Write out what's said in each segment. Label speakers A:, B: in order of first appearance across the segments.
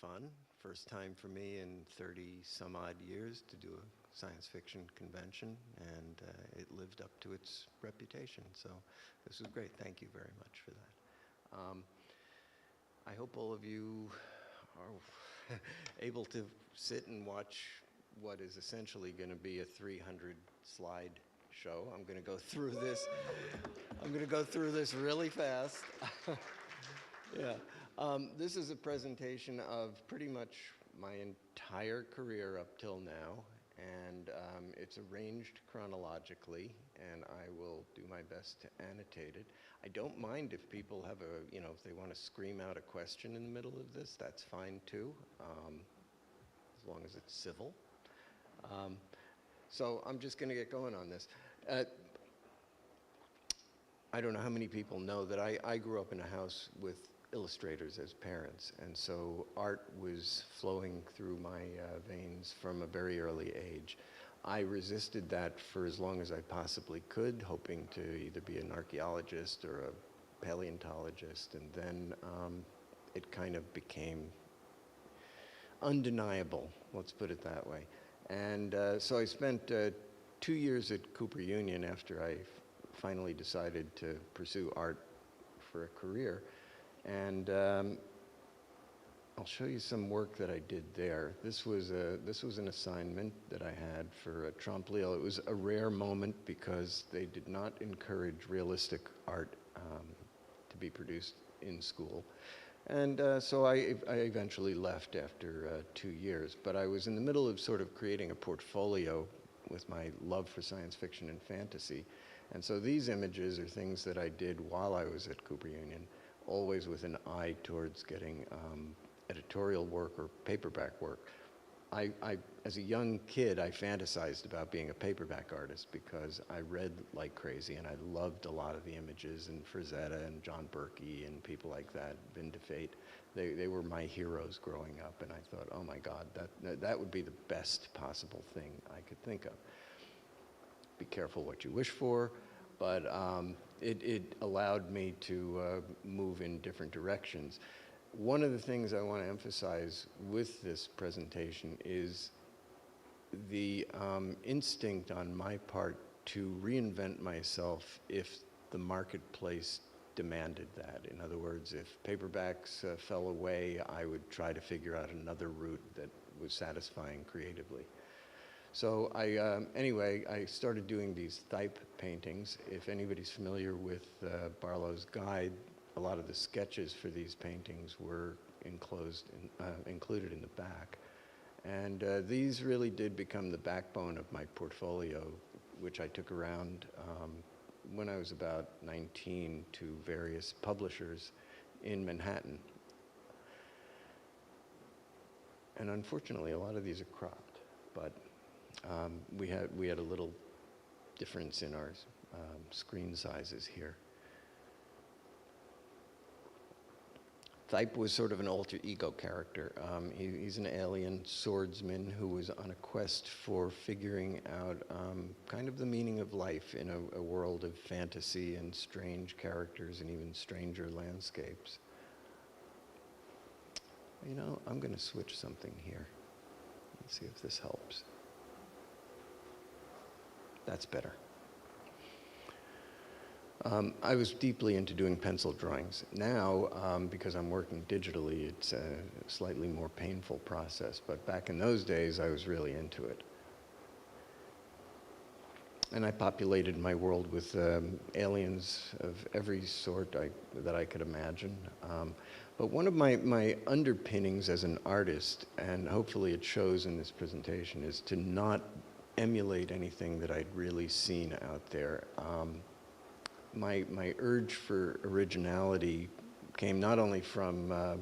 A: fun. First time for me in 30 some odd years to do a science fiction convention, and it lived up to its reputation. So this was great. Thank you very much for that. I hope all of you are able to sit and watch what is essentially going to be a 300 slide show. I'm going to go through this. I'm going to go through this really fast. Yeah. This is a presentation of pretty much my entire career up till now, and it's arranged chronologically, and I will do my best to annotate it. I don't mind if people have if they want to scream out a question in the middle of this, that's fine too, as long as it's civil. So I'm just going to get going on this. I don't know how many people know that I grew up in a house with illustrators as parents, and so art was flowing through my veins from a very early age. I resisted that for as long as I possibly could, hoping to either be an archaeologist or a paleontologist, and then it kind of became undeniable, let's put it that way. And so I spent 2 years at Cooper Union after I finally decided to pursue art for a career. And I'll show you some work that I did there. This was an assignment that I had for a Trompe-l'oeil. It was a rare moment because they did not encourage realistic art to be produced in school. And so I eventually left after 2 years. But I was in the middle of sort of creating a portfolio with my love for science fiction and fantasy. And so these images are things that I did while I was at Cooper Union, always with an eye towards getting editorial work or paperback work. As a young kid, I fantasized about being a paperback artist because I read like crazy, and I loved a lot of the images, and Frazetta and John Berkey and people like that, Vin DeFate. They were my heroes growing up, and I thought, oh my God, that would be the best possible thing I could think of. Be careful what you wish for, but it allowed me to move in different directions. One of the things I want to emphasize with this presentation is the instinct on my part to reinvent myself if the marketplace demanded that. In other words, if paperbacks fell away, I would try to figure out another route that was satisfying creatively. So anyway, I started doing these Thype paintings. If anybody's familiar with Barlowe's guide, a lot of the sketches for these paintings were included in the back. And these really did become the backbone of my portfolio, which I took around when I was about 19 to various publishers in Manhattan. And unfortunately, a lot of these are cropped, but we had a little difference in our screen sizes here. Thype was sort of an alter ego character. He's an alien swordsman who was on a quest for figuring out kind of the meaning of life in a world of fantasy and strange characters and even stranger landscapes. You know, I'm going to switch something here. Let's see if this helps. That's better. I was deeply into doing pencil drawings. Now, because I'm working digitally, it's a slightly more painful process. But back in those days, I was really into it. And I populated my world with aliens of every sort that I could imagine. But one of my underpinnings as an artist, and hopefully it shows in this presentation, is to not emulate anything that I'd really seen out there. My urge for originality came not only from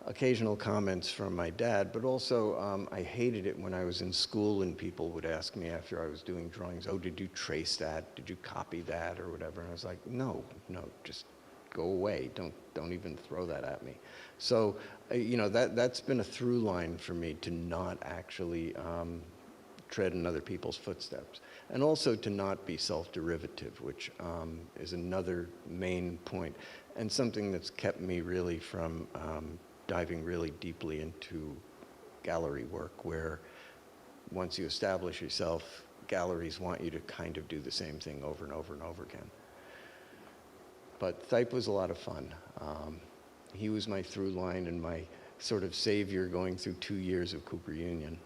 A: occasional comments from my dad, but also I hated it when I was in school and people would ask me after I was doing drawings, oh, did you trace that? Did you copy that or whatever? And I was like, no, just go away. Don't even throw that at me. So, that's been a through line for me, to not actually tread in other people's footsteps. And also to not be self-derivative, which is another main point, and something that's kept me really from diving really deeply into gallery work, where once you establish yourself, galleries want you to kind of do the same thing over and over and over again. But Thype was a lot of fun. He was my through line and my sort of savior going through 2 years of Cooper Union.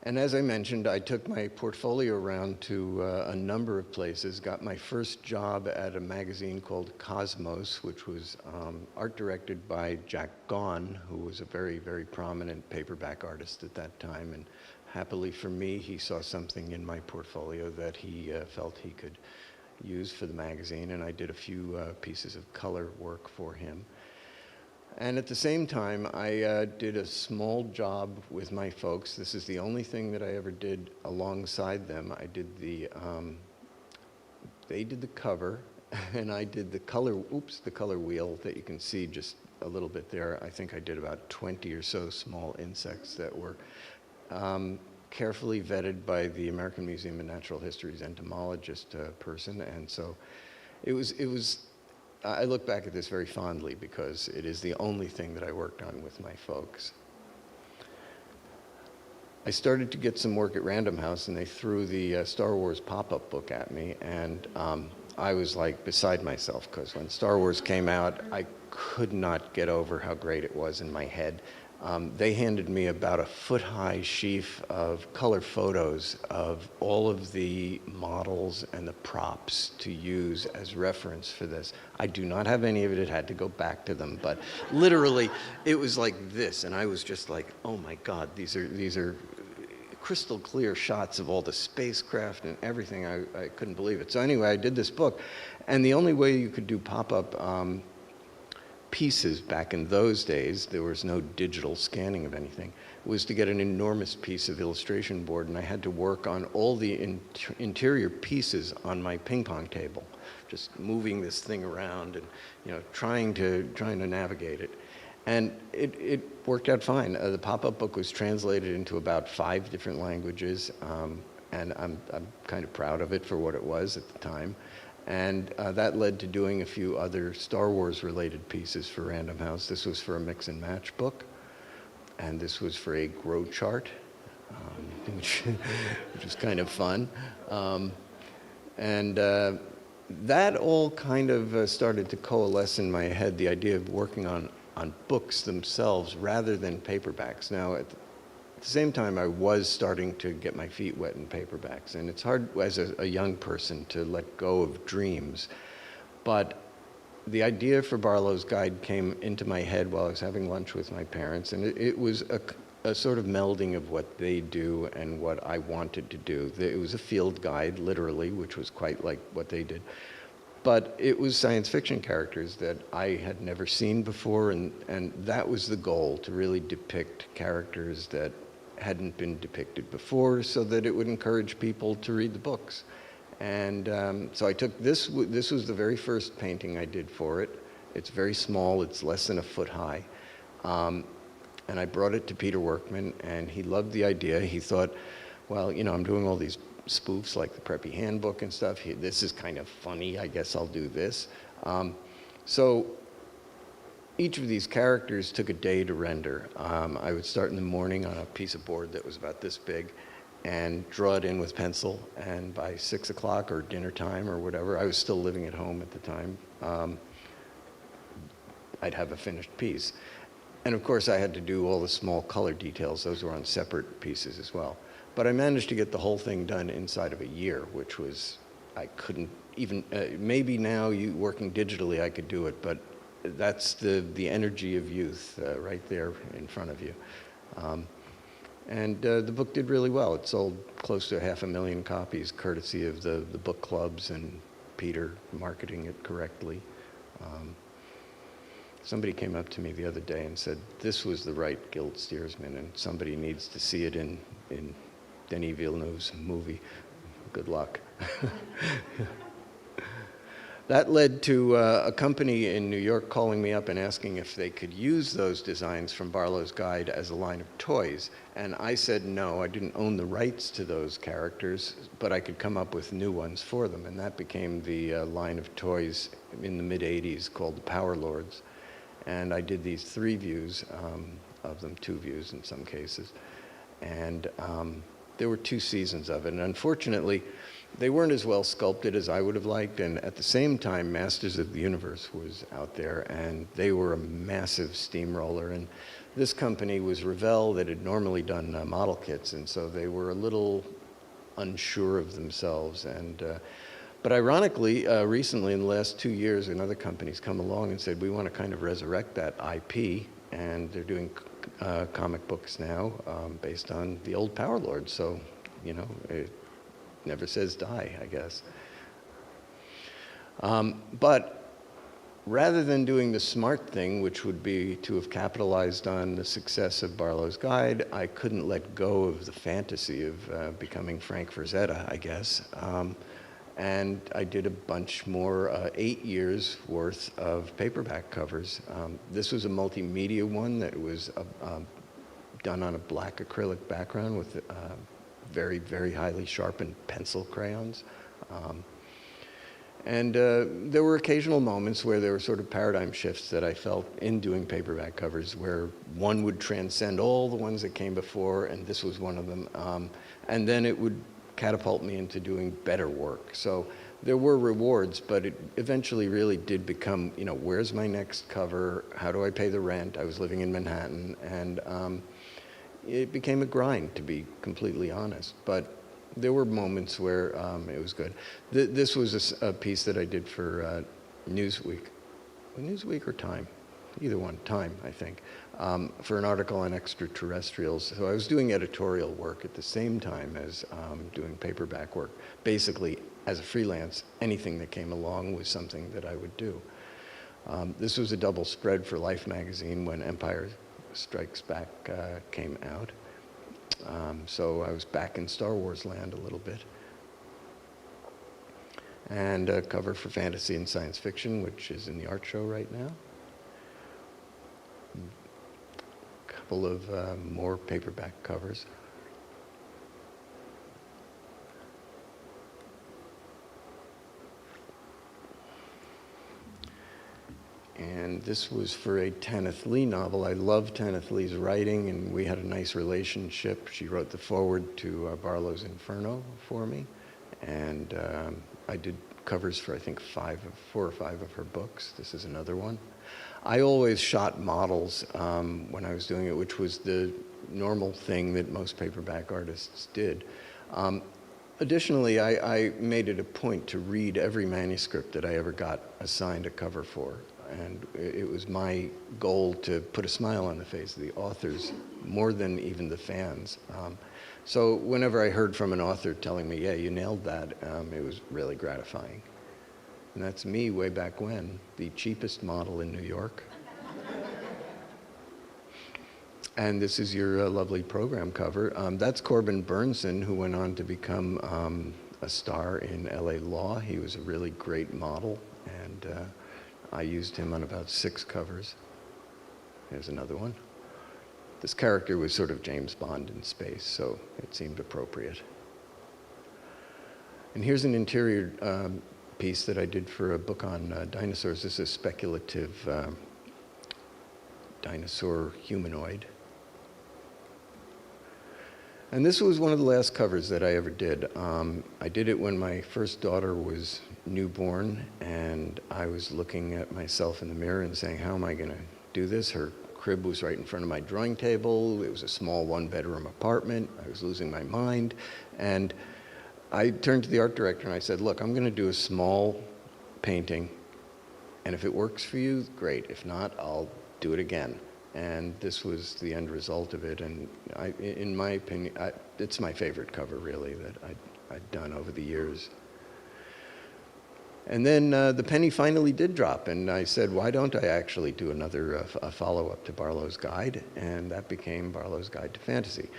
A: And as I mentioned, I took my portfolio around to a number of places, got my first job at a magazine called Cosmos, which was art directed by Jack Gaughan, who was a very, very prominent paperback artist at that time. And happily for me, he saw something in my portfolio that he felt he could use for the magazine, and I did a few pieces of color work for him. And at the same time, I did a small job with my folks. This is the only thing that I ever did alongside them. I did the, they did the cover, and I did the color, the color wheel that you can see just a little bit there. I think I did about 20 or so small insects that were carefully vetted by the American Museum of Natural History's entomologist person. And so it was I look back at this very fondly because it is the only thing that I worked on with my folks. I started to get some work at Random House, and they threw the Star Wars pop-up book at me, and I was like beside myself, because when Star Wars came out, I could not get over how great it was in my head. They handed me about a foot-high sheaf of color photos of all of the models and the props to use as reference for this. I do not have any of it. It had to go back to them. But literally, it was like this, and I was just like, oh my God, these are crystal clear shots of all the spacecraft and everything. I couldn't believe it. So anyway, I did this book, and the only way you could do pop-up pieces back in those days, there was no digital scanning of anything, was to get an enormous piece of illustration board, and I had to work on all the interior pieces on my ping pong table, just moving this thing around and trying to navigate it. And it worked out fine. The pop-up book was translated into about 5 different languages, and I'm kind of proud of it for what it was at the time. And that led to doing a few other Star Wars related pieces for Random House. This was for a mix and match book, and this was for a grow chart, which was kind of fun. That all kind of started to coalesce in my head, the idea of working on books themselves rather than paperbacks. Now, at the same time, I was starting to get my feet wet in paperbacks, and it's hard as a young person to let go of dreams. But the idea for Barlowe's Guide came into my head while I was having lunch with my parents, and it was a sort of melding of what they do and what I wanted to do. It was a field guide, literally, which was quite like what they did. But it was science fiction characters that I had never seen before, and that was the goal, to really depict characters that hadn't been depicted before, so that it would encourage people to read the books. And so I took this was the very first painting I did for it. It's very small, it's less than a foot high. And I brought it to Peter Workman, and he loved the idea. He thought, well, I'm doing all these spoofs like the Preppy Handbook and stuff. This is kind of funny, I guess I'll do this. So each of these characters took a day to render. I would start in the morning on a piece of board that was about this big and draw it in with pencil, and by 6 o'clock or dinner time or whatever, I was still living at home at the time, I'd have a finished piece. And of course I had to do all the small color details. Those were on separate pieces as well. But I managed to get the whole thing done inside of a year, which was, I couldn't even, maybe now working digitally I could do it, but that's the energy of youth right there in front of you. The book did really well. It sold close to 500,000 copies, courtesy of the book clubs and Peter marketing it correctly. Somebody came up to me the other day and said, this was the right Guild Steersman, and somebody needs to see it in Denis Villeneuve's movie. Good luck. That led to a company in New York calling me up and asking if they could use those designs from Barlowe's Guide as a line of toys. And I said no, I didn't own the rights to those characters, but I could come up with new ones for them. And that became the line of toys in the mid-'80s called the Power Lords. And I did these 3 views of them, 2 views in some cases. And there were 2 seasons of it. And unfortunately, they weren't as well sculpted as I would have liked, and at the same time, Masters of the Universe was out there, and they were a massive steamroller. And this company was Revell that had normally done model kits, and so they were a little unsure of themselves. And but ironically, recently, in the last 2 years, another company's come along and said, we want to kind of resurrect that IP, and they're doing comic books now based on the old Power Lords. So, you know, it never says die, I guess. But rather than doing the smart thing, which would be to have capitalized on the success of Barlowe's Guide, I couldn't let go of the fantasy of becoming Frank Frazetta, I guess. And I did a bunch more, 8 years worth of paperback covers. This was a multimedia one that was done on a black acrylic background with very, very highly sharpened pencil crayons. And there were occasional moments where there were sort of paradigm shifts that I felt in doing paperback covers, where one would transcend all the ones that came before, and this was one of them. And then it would catapult me into doing better work. So there were rewards, but it eventually really did become, you know, where's my next cover? How do I pay the rent? I was living in Manhattan, and it became a grind, to be completely honest. But there were moments where it was good. This was a piece that I did for Newsweek. Newsweek or Time? Either one. Time, I think. For an article on extraterrestrials. So I was doing editorial work at the same time as doing paperback work. Basically, as a freelance, anything that came along was something that I would do. This was a double spread for Life magazine when Empire Strikes Back came out. So I was back in Star Wars land a little bit. And a cover for fantasy and science fiction, which is in the art show right now. A couple of more paperback covers. And this was for a Tanith Lee novel. I love Tanith Lee's writing, and we had a nice relationship. She wrote the foreword to Barlowe's Inferno for me, and I did covers for, I think, 4 or 5 of her books. This is another one. I always shot models when I was doing it, which was the normal thing that most paperback artists did. Additionally, I made it a point to read every manuscript that I ever got assigned a cover for. And it was my goal to put a smile on the face of the authors more than even the fans. So whenever I heard from an author telling me, yeah, you nailed that, it was really gratifying. And that's me way back when, the cheapest model in New York. And this is your lovely program cover. That's Corbin Burnson, who went on to become a star in LA Law. He was a really great model, and I used him on about 6 covers. Here's another one. This character was sort of James Bond in space, so it seemed appropriate. And here's an interior piece that I did for a book on dinosaurs. This is a speculative dinosaur humanoid. And this was one of the last covers that I ever did. I did it when my first daughter was newborn, and I was looking at myself in the mirror and saying, how am I going to do this? Her crib was right in front of my drawing table. It was a small 1-bedroom apartment. I was losing my mind. And I turned to the art director and I said, look, I'm going to do a small painting, and if it works for you, great. If not, I'll do it again. And this was the end result of it. And in my opinion, it's my favorite cover, really, that I'd done over the years. And then the penny finally did drop, and I said, why don't I actually do another a follow-up to Barlowe's Guide? And that became Barlowe's Guide to Fantasy.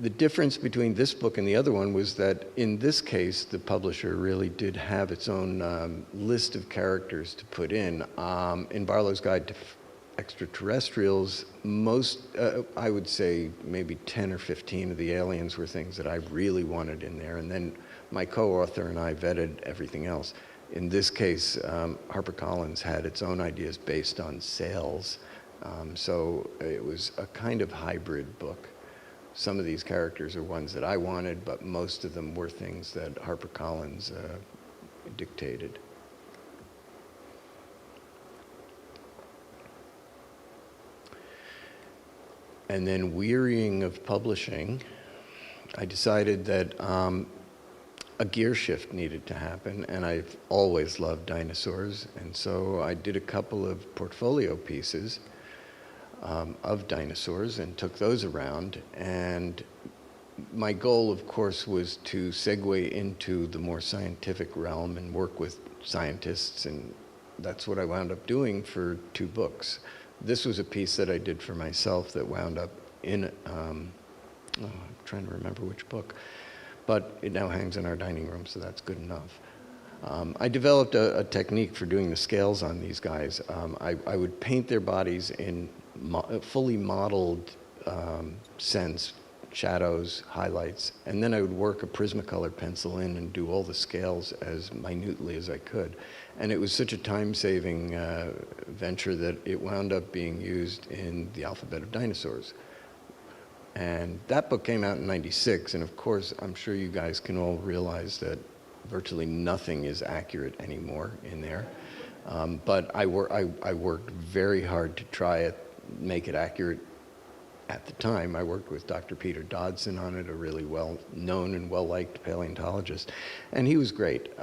A: The difference between this book and the other one was that in this case, the publisher really did have its own list of characters to put in. In Barlowe's Guide to Extraterrestrials, I would say maybe 10 or 15 of the aliens were things that I really wanted in there, and then my co-author and I vetted everything else. In this case, HarperCollins had its own ideas based on sales, so it was a kind of hybrid book. Some of these characters are ones that I wanted, but most of them were things that HarperCollins dictated. And then, wearying of publishing, I decided that a gear shift needed to happen, and I've always loved dinosaurs, and so I did a couple of portfolio pieces of dinosaurs and took those around. And my goal, of course, was to segue into the more scientific realm and work with scientists, and that's what I wound up doing for 2 books. This was a piece that I did for myself that wound up in, I'm trying to remember which book, but it now hangs in our dining room, so that's good enough. I developed a technique for doing the scales on these guys. I would paint their bodies in fully modeled sense, shadows, highlights, and then I would work a Prismacolor pencil in and do all the scales as minutely as I could. And it was such a time-saving venture that it wound up being used in The Alphabet of Dinosaurs. And that book came out in '96, and of course, I'm sure you guys can all realize that virtually nothing is accurate anymore in there. But I worked very hard to try it, make it accurate. At the time, I worked with Dr. Peter Dodson on it, a really well-known and well-liked paleontologist, and he was great.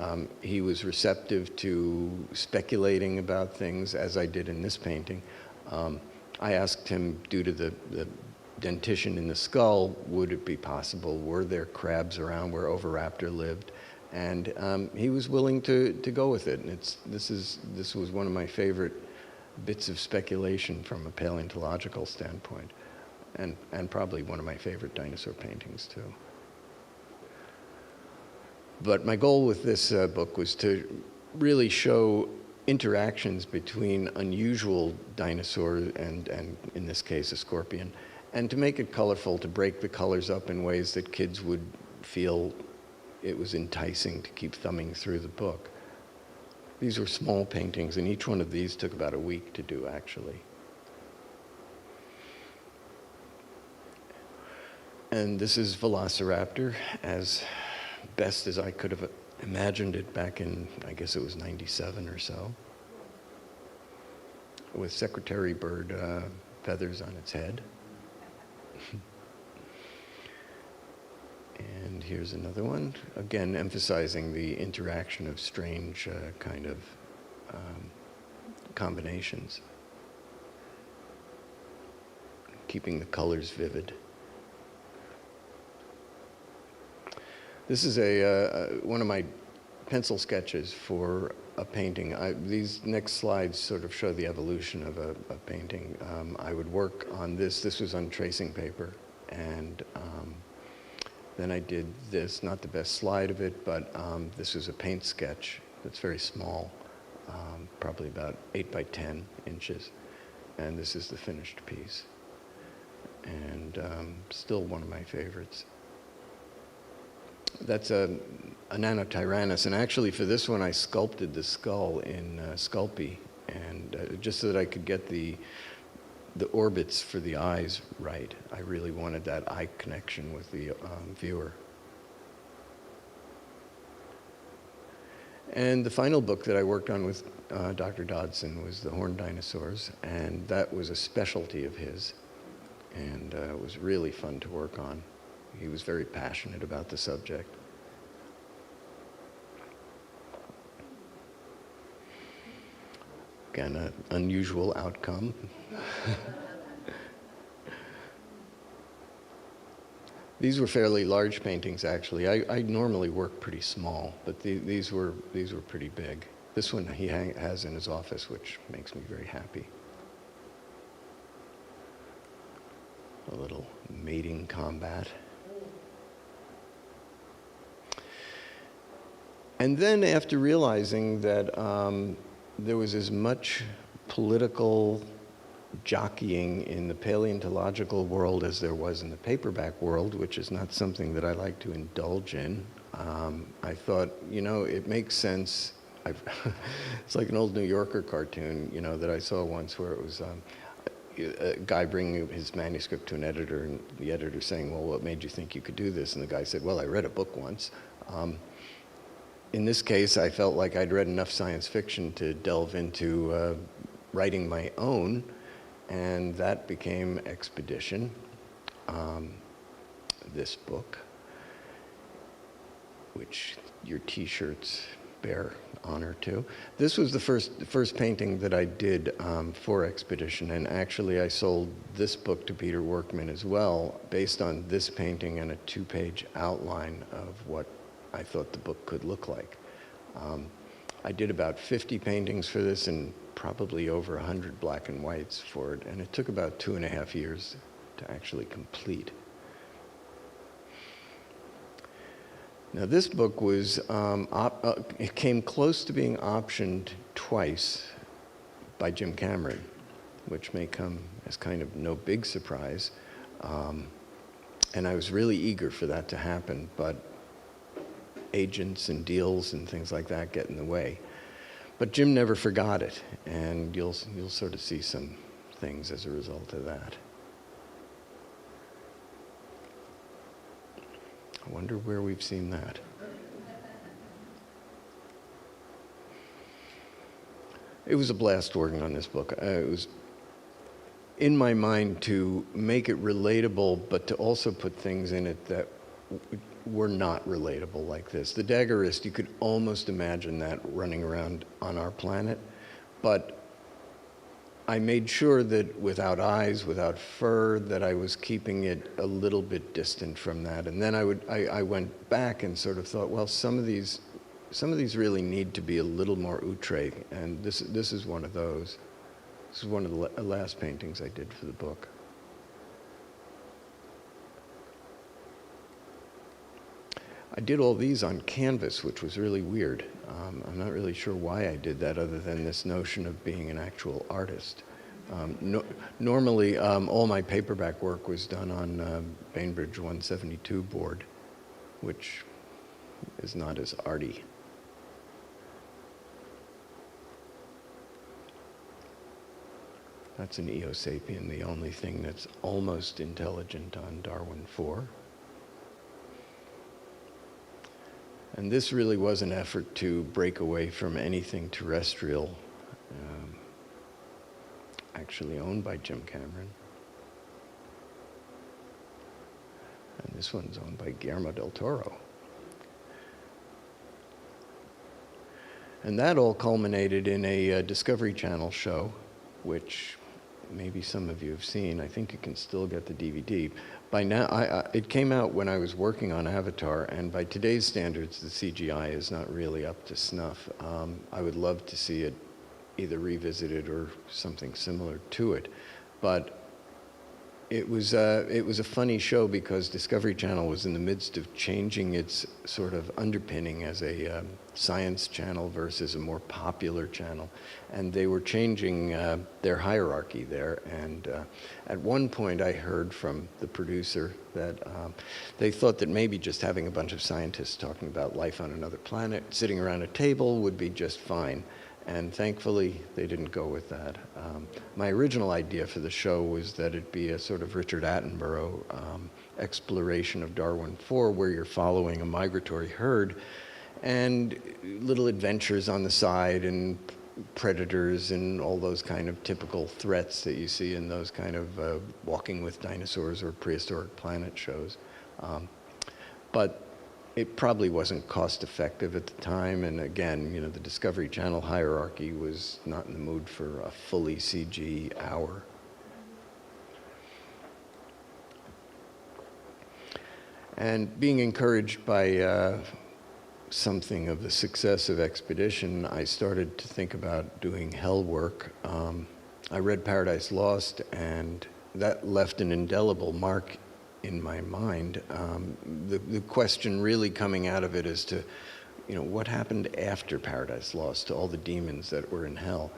A: He was receptive to speculating about things, as I did in this painting. I asked him, due to the dentition in the skull, would it be possible, were there crabs around where Oviraptor lived? And he was willing to go with it. And this was one of my favorite bits of speculation from a paleontological standpoint. And probably one of my favorite dinosaur paintings, too. But my goal with this book was to really show interactions between unusual dinosaurs and in this case, a scorpion, and to make it colorful, to break the colors up in ways that kids would feel it was enticing to keep thumbing through the book. These were small paintings, and each one of these took about a week to do, actually. And this is Velociraptor, as best as I could have imagined it back in, I guess it was '97 or so, with secretary bird feathers on its head. And here's another one, again emphasizing the interaction of strange kind of combinations, keeping the colors vivid. This is one of my pencil sketches for a painting. These next slides sort of show the evolution of a painting. I would work on this. This was on tracing paper, and then I did this, not the best slide of it, but this was a paint sketch that's very small, probably about 8 by 10 inches. And this is the finished piece. And still one of my favorites. That's a Nanotyrannus, and actually for this one I sculpted the skull in Sculpey, and just so that I could get the orbits for the eyes right. I really wanted that eye connection with the viewer. And the final book that I worked on with Dr. Dodson was the horned dinosaurs, and that was a specialty of his, and it was really fun to work on. He was very passionate about the subject. Again, an unusual outcome. These were fairly large paintings, actually. I normally work pretty small, but these were pretty big. This one he has in his office, which makes me very happy. A little mating combat. And then after realizing that there was as much political jockeying in the paleontological world as there was in the paperback world, which is not something that I like to indulge in, I thought, you know, it makes sense. It's like an old New Yorker cartoon, you know, that I saw once where it was a guy bringing his manuscript to an editor, and the editor saying, well, what made you think you could do this? And the guy said, well, I read a book once. In this case, I felt like I'd read enough science fiction to delve into writing my own, and that became Expedition, this book, which your T-shirts bear honor to. This was the first painting that I did for Expedition, and actually I sold this book to Peter Workman as well, based on this painting and a 2-page outline of what I thought the book could look like. I did about 50 paintings for this and probably over 100 black and whites for it, and it took about 2.5 years to actually complete. Now this book was, it came close to being optioned twice by Jim Cameron, which may come as kind of no big surprise. And I was really eager for that to happen, but agents and deals and things like that get in the way. But Jim never forgot it, and you'll sort of see some things as a result of that. I wonder where we've seen that. It was a blast working on this book. It was in my mind to make it relatable, but to also put things in it that were not relatable like this. The daggerist, you could almost imagine that running around on our planet, but I made sure that without eyes, without fur, that I was keeping it a little bit distant from that. And then I went back and sort of thought, well, some of these really need to be a little more outre, and this is one of those. This is one of the last paintings I did for the book. I did all these on canvas, which was really weird. I'm not really sure why I did that, other than this notion of being an actual artist. Normally, all my paperback work was done on Bainbridge 172 board, which is not as arty. That's an Eosapien, the only thing that's almost intelligent on Darwin 4. And this really was an effort to break away from anything terrestrial, actually owned by Jim Cameron. And this one's owned by Guillermo del Toro. And that all culminated in a Discovery Channel show, which maybe some of you have seen. I think you can still get the DVD. By now, it came out when I was working on Avatar, and by today's standards, the CGI is not really up to snuff. I would love to see it either revisited or something similar to it. But it was a funny show because Discovery Channel was in the midst of changing its sort of underpinning as a science channel versus a more popular channel. And they were changing their hierarchy there. And at one point I heard from the producer that they thought that maybe just having a bunch of scientists talking about life on another planet, sitting around a table, would be just fine. And thankfully, they didn't go with that. My original idea for the show was that it be a sort of Richard Attenborough exploration of Darwin 4, where you're following a migratory herd and little adventures on the side and predators and all those kind of typical threats that you see in those kind of Walking with Dinosaurs or Prehistoric Planet shows. But it probably wasn't cost effective at the time, and again, you know, the Discovery Channel hierarchy was not in the mood for a fully CG hour. And being encouraged by something of the success of Expedition, I started to think about doing hell work. I read Paradise Lost, and that left an indelible mark in my mind. The question really coming out of it is to what happened after Paradise Lost to all the demons that were in hell.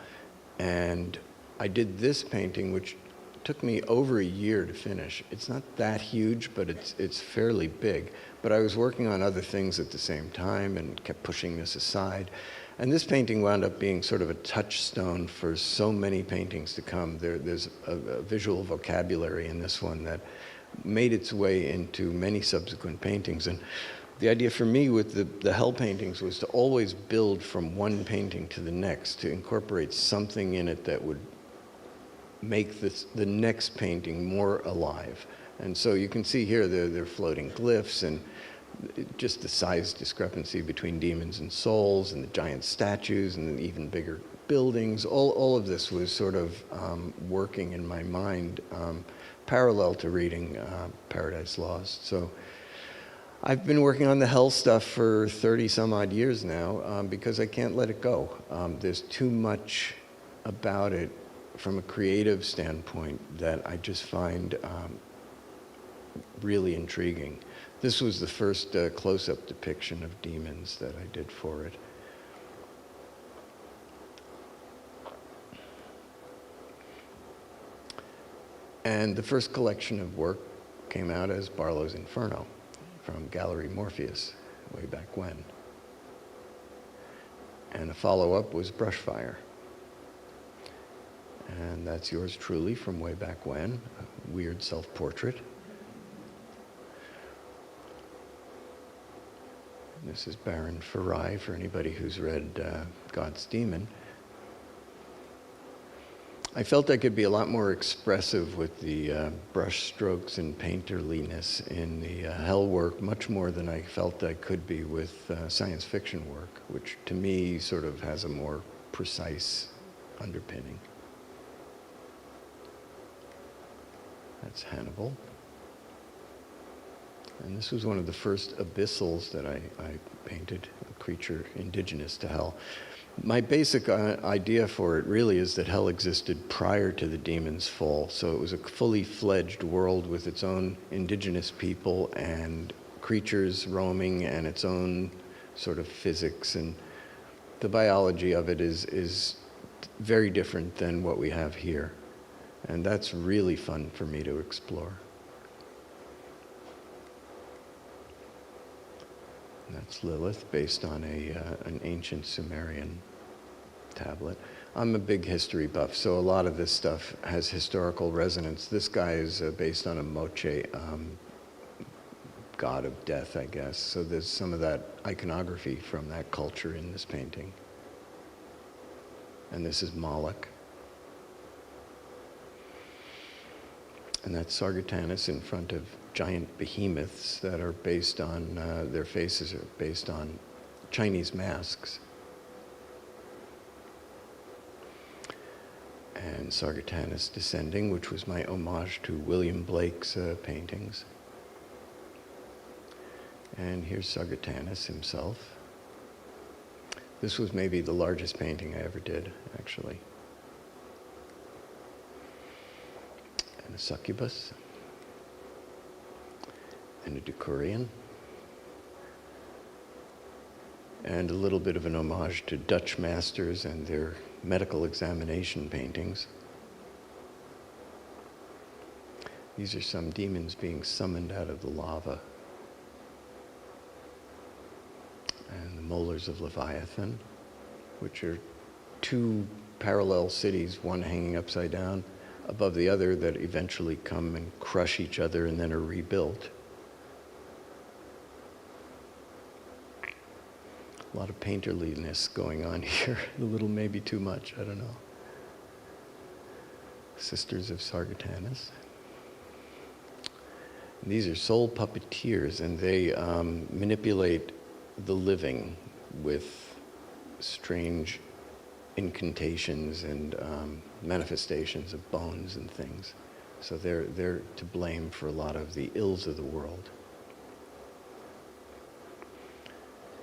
A: And I did this painting, which took me over a year to finish. It's not that huge, but it's fairly big. But I was working on other things at the same time and kept pushing this aside. And this painting wound up being sort of a touchstone for so many paintings to come. There's a visual vocabulary in this one that made its way into many subsequent paintings. And the idea for me with the hell paintings was to always build from one painting to the next, to incorporate something in it that would make the next painting more alive. And so you can see here they're floating glyphs, and just the size discrepancy between demons and souls, and the giant statues, and the even bigger buildings. All of this was sort of working in my mind parallel to reading Paradise Lost. So I've been working on the hell stuff for 30 some odd years now because I can't let it go. There's too much about it from a creative standpoint that I just find really intriguing. This was the first close-up depiction of demons that I did for it. And the first collection of work came out as Barlowe's Inferno from Gallery Morpheus way back when. And a follow-up was Brushfire. And that's yours truly from way back when, a weird self-portrait. This is Baron Farai, for anybody who's read God's Demon. I felt I could be a lot more expressive with the brush strokes and painterliness in the hell work, much more than I felt I could be with science fiction work, which to me sort of has a more precise underpinning. That's Hannibal. And this was one of the first abyssals that I painted, a creature indigenous to hell. My basic idea for it really is that hell existed prior to the demon's fall. So it was a fully fledged world with its own indigenous people and creatures roaming and its own sort of physics. And the biology of it is very different than what we have here. And that's really fun for me to explore. And that's Lilith, based on an ancient Sumerian tablet. I'm a big history buff, so a lot of this stuff has historical resonance. This guy is based on a Moche, god of death, I guess. So there's some of that iconography from that culture in this painting. And this is Moloch. And that's Sargatanus in front of giant behemoths that are based on, their faces are based on Chinese masks. And Sargatanus Descending, which was my homage to William Blake's paintings. And here's Sargatanus himself. This was maybe the largest painting I ever did, actually. And a succubus. And a Decurion. And a little bit of an homage to Dutch masters and their medical examination paintings. These are some demons being summoned out of the lava. And the molars of Leviathan, which are two parallel cities, one hanging upside down above the other, that eventually come and crush each other and then are rebuilt. A lot of painterliness going on here. A little maybe too much, I don't know. Sisters of Sargatanus. And these are soul puppeteers, and they manipulate the living with strange incantations and manifestations of bones and things. So they're to blame for a lot of the ills of the world.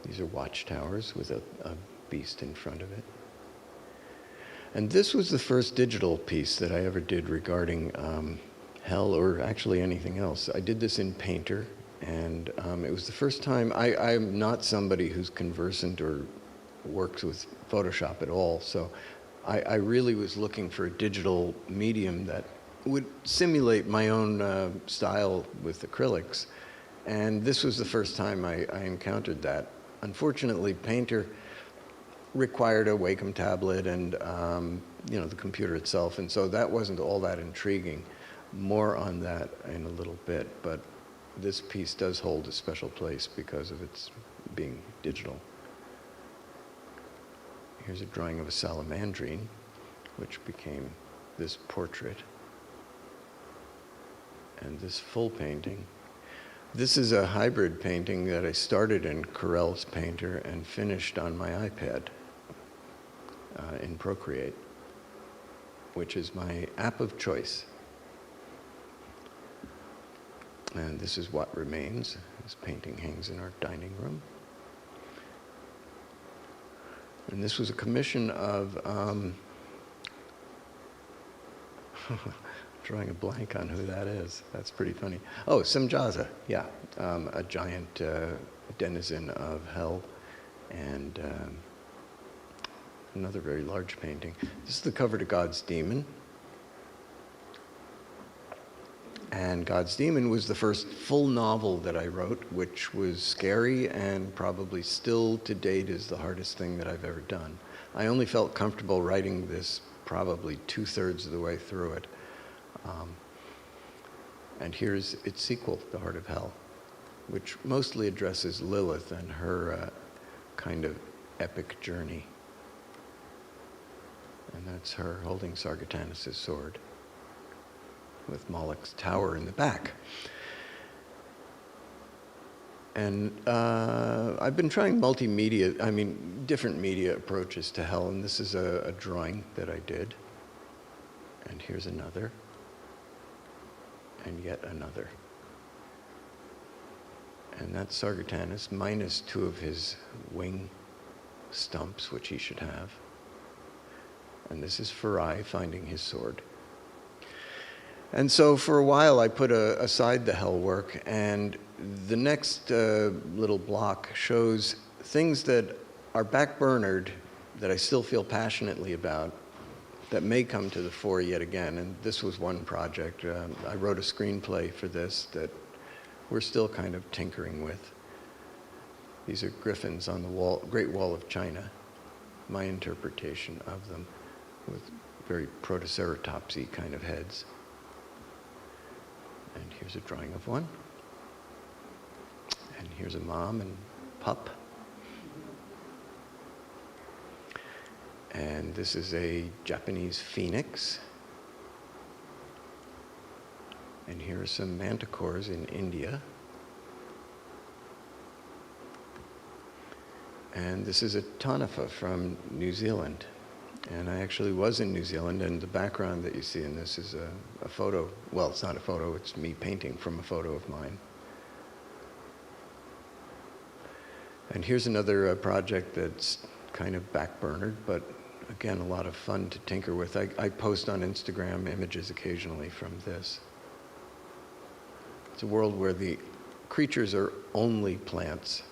A: These are watchtowers with a beast in front of it. And this was the first digital piece that I ever did regarding hell, or actually anything else. I did this in Painter And it was the first time, I'm not somebody who's conversant or works with Photoshop at all, so I really was looking for a digital medium that would simulate my own style with acrylics. And this was the first time I encountered that. Unfortunately, Painter required a Wacom tablet and the computer itself, and so that wasn't all that intriguing. More on that in a little bit, but this piece does hold a special place because of its being digital. Here's a drawing of a salamandrine, which became this portrait. And this full painting. This is a hybrid painting that I started in Corel's Painter and finished on my iPad in Procreate, which is my app of choice. And this is what remains. This painting hangs in our dining room. And this was a commission of, drawing a blank on who that is. That's pretty funny. Oh, Simjaza, yeah, a giant denizen of hell, and another very large painting. This is the cover to God's Demon. And God's Demon was the first full novel that I wrote, which was scary and probably still to date is the hardest thing that I've ever done. I only felt comfortable writing this probably 2/3 of the way through it. And here's its sequel, The Heart of Hell, which mostly addresses Lilith and her kind of epic journey. And that's her holding Sargatanas' sword, with Moloch's tower in the back. And I've been trying different media approaches to hell, and this is a drawing that I did. And here's another, and yet another. And that's Sargatanas, minus 2 of his wing stumps, which he should have. And this is Farai finding his sword. And so for a while I put aside the hell work, and the next little block shows things that are backburnered that I still feel passionately about that may come to the fore yet again. And this was one project. I wrote a screenplay for this that we're still kind of tinkering with. These are griffins on the wall, Great Wall of China, my interpretation of them, with very protoceratopsy kind of heads. And here's a drawing of one. And here's a mom and pup. And this is a Japanese phoenix. And here are some manticores in India. And this is a tonifa from New Zealand. And I actually was in New Zealand, and the background that you see in this is a photo. Well, it's not a photo, it's me painting from a photo of mine. And here's another project that's kind of backburnered, but again, a lot of fun to tinker with. I post on Instagram images occasionally from this. It's a world where the creatures are only plants.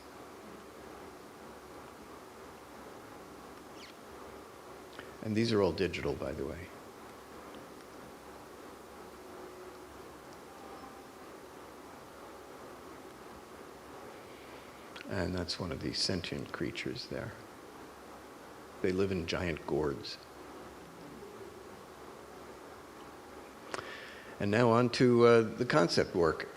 A: And these are all digital, by the way. And that's one of these sentient creatures there. They live in giant gourds. And now on to the concept work.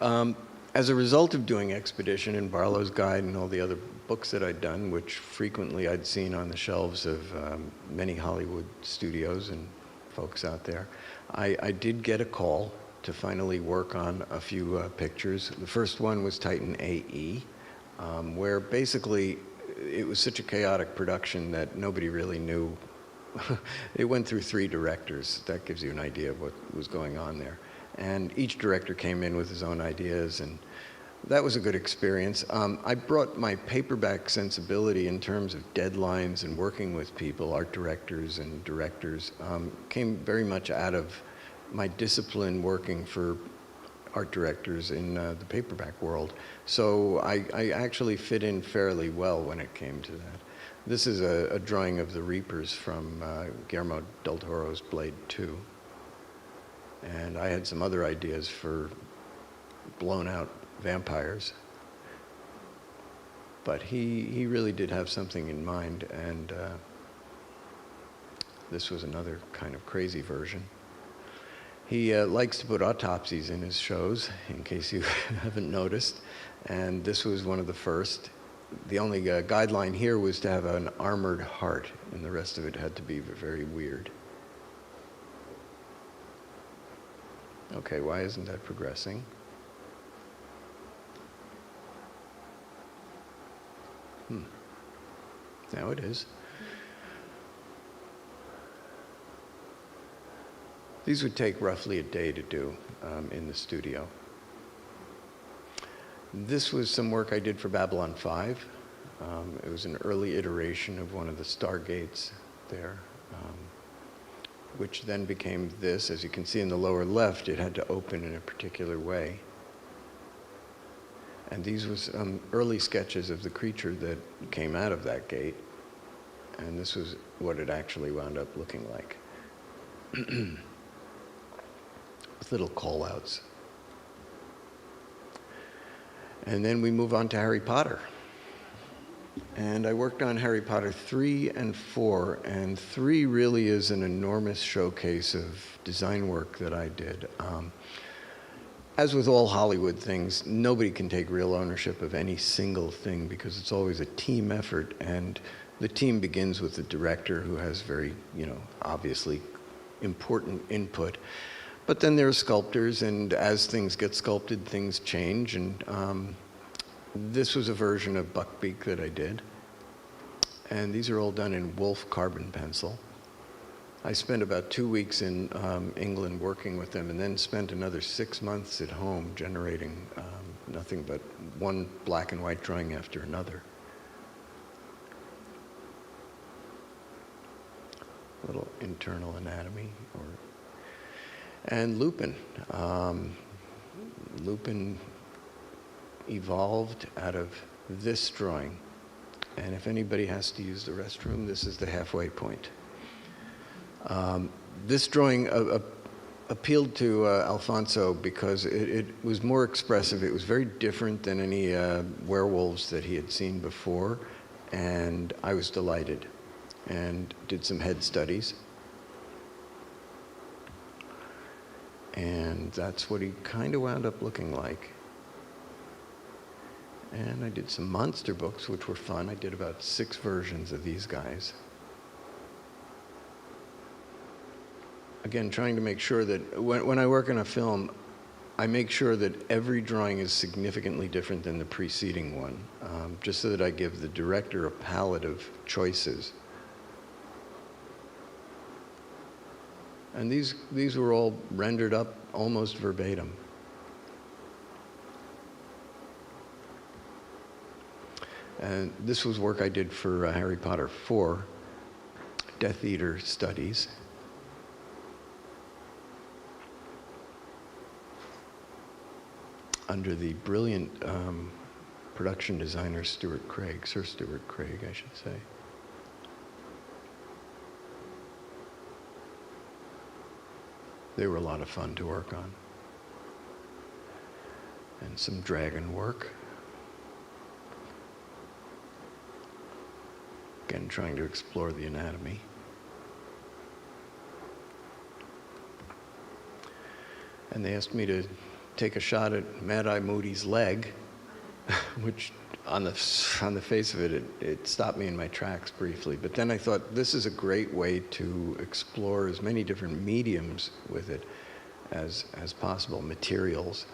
A: As a result of doing Expedition and Barlowe's Guide and all the other books that I'd done, which frequently I'd seen on the shelves of many Hollywood studios and folks out there, I did get a call to finally work on a few pictures. The first one was Titan AE, where basically it was such a chaotic production that nobody really knew. It went through 3 directors. That gives you an idea of what was going on there. And each director came in with his own ideas, and that was a good experience. I brought my paperback sensibility in terms of deadlines and working with people, art directors and directors, came very much out of my discipline working for art directors in the paperback world. So I actually fit in fairly well when it came to that. This is a drawing of the Reapers from Guillermo del Toro's Blade 2. And I had some other ideas for blown out vampires. But he really did have something in mind, and this was another kind of crazy version. He likes to put autopsies in his shows, in case you haven't noticed, and this was one of the first. The only guideline here was to have an armored heart, and the rest of it had to be very weird. Okay, why isn't that progressing? Now it is. These would take roughly a day to do in the studio. This was some work I did for Babylon 5. It was an early iteration of one of the Stargates there, which then became this. As you can see in the lower left, it had to open in a particular way. And these were some early sketches of the creature that came out of that gate. And this was what it actually wound up looking like. With little call-outs. And then we move on to Harry Potter. And I worked on Harry Potter 3 and 4, and 3 really is an enormous showcase of design work that I did. As with all Hollywood things, nobody can take real ownership of any single thing because it's always a team effort, and the team begins with the director, who has very, obviously important input. But then there are sculptors, and as things get sculpted, things change, and this was a version of Buckbeak that I did. And these are all done in Wolf carbon pencil. I spent about 2 weeks in England working with them, and then spent another 6 months at home generating nothing but one black and white drawing after another. A little internal anatomy. And Lupin. Lupin evolved out of this drawing. And if anybody has to use the restroom, this is the halfway point. This drawing appealed to Alfonso because it was more expressive. It was very different than any werewolves that he had seen before, and I was delighted and did some head studies. And that's what he kind of wound up looking like. And I did some monster books, which were fun. I did about 6 versions of these guys. Again, trying to make sure that when I work on a film, I make sure that every drawing is significantly different than the preceding one, just so that I give the director a palette of choices. And these were all rendered up almost verbatim. And this was work I did for Harry Potter 4, Death Eater Studies. Under the brilliant production designer Stuart Craig, Sir Stuart Craig, I should say. They were a lot of fun to work on. And some dragon work. Again, trying to explore the anatomy. And they asked me to take a shot at Mad Eye Moody's leg, which on the face of it, it stopped me in my tracks briefly. But then I thought, this is a great way to explore as many different mediums with it as possible, materials.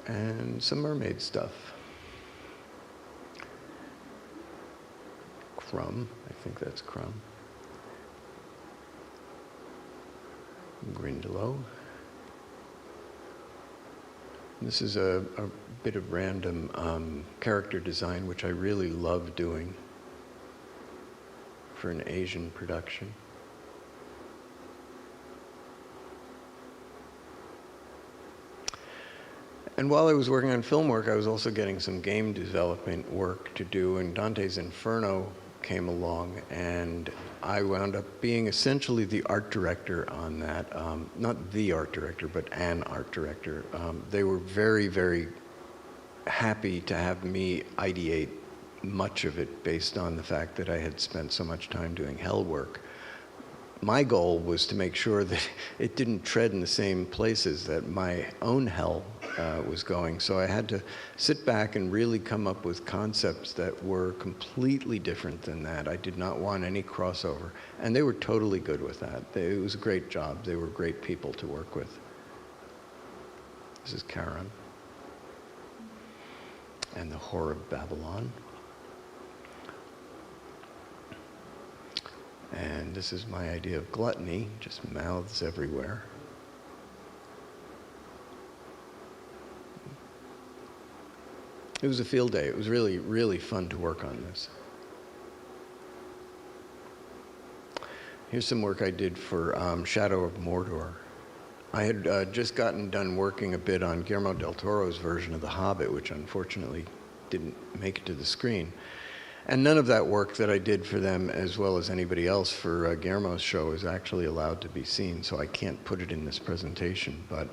A: And some mermaid stuff. Crumb, I think that's Crumb. Grindelow. This is a bit of random character design, which I really love doing for an Asian production. And while I was working on film work, I was also getting some game development work to do, and Dante's Inferno came along, and I wound up being essentially the art director on that. Not the art director, but an art director. They were very, very happy to have me ideate much of it based on the fact that I had spent so much time doing hell work. My goal was to make sure that it didn't tread in the same places that my own hell was going. So I had to sit back and really come up with concepts that were completely different than that. I did not want any crossover. And they were totally good with that. It was a great job. They were great people to work with. This is Charon and the Whore of Babylon. And this is my idea of gluttony, just mouths everywhere. It was a field day. It was really, really fun to work on this. Here's some work I did for Shadow of Mordor. I had just gotten done working a bit on Guillermo del Toro's version of The Hobbit, which unfortunately didn't make it to the screen. And none of that work that I did for them, as well as anybody else for Guillermo's show, is actually allowed to be seen, so I can't put it in this presentation. But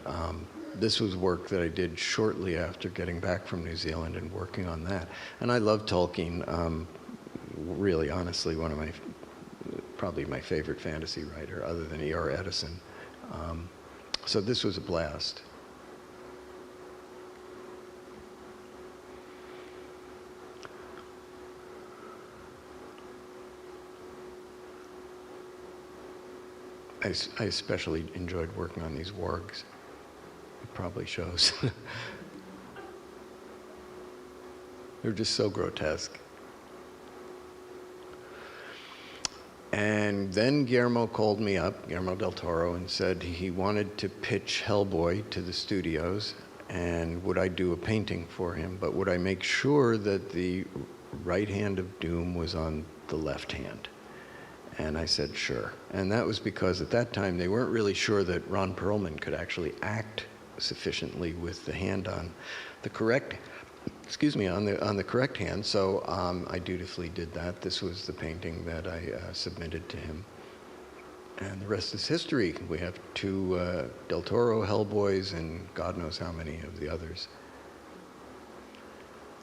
A: this was work that I did shortly after getting back from New Zealand and working on that. And I love Tolkien, really, honestly, probably my favorite fantasy writer, other than E.R. Edison. So this was a blast. I especially enjoyed working on these wargs. It probably shows. They're just so grotesque. And then Guillermo called me up, Guillermo del Toro, and said he wanted to pitch Hellboy to the studios, and would I do a painting for him, but would I make sure that the right hand of Doom was on the left hand? And I said, sure. And that was because at that time they weren't really sure that Ron Perlman could actually act sufficiently with the hand on the correct, on the correct hand. So I dutifully did that. This was the painting that I submitted to him. And the rest is history. We have two Del Toro Hellboys and God knows how many of the others.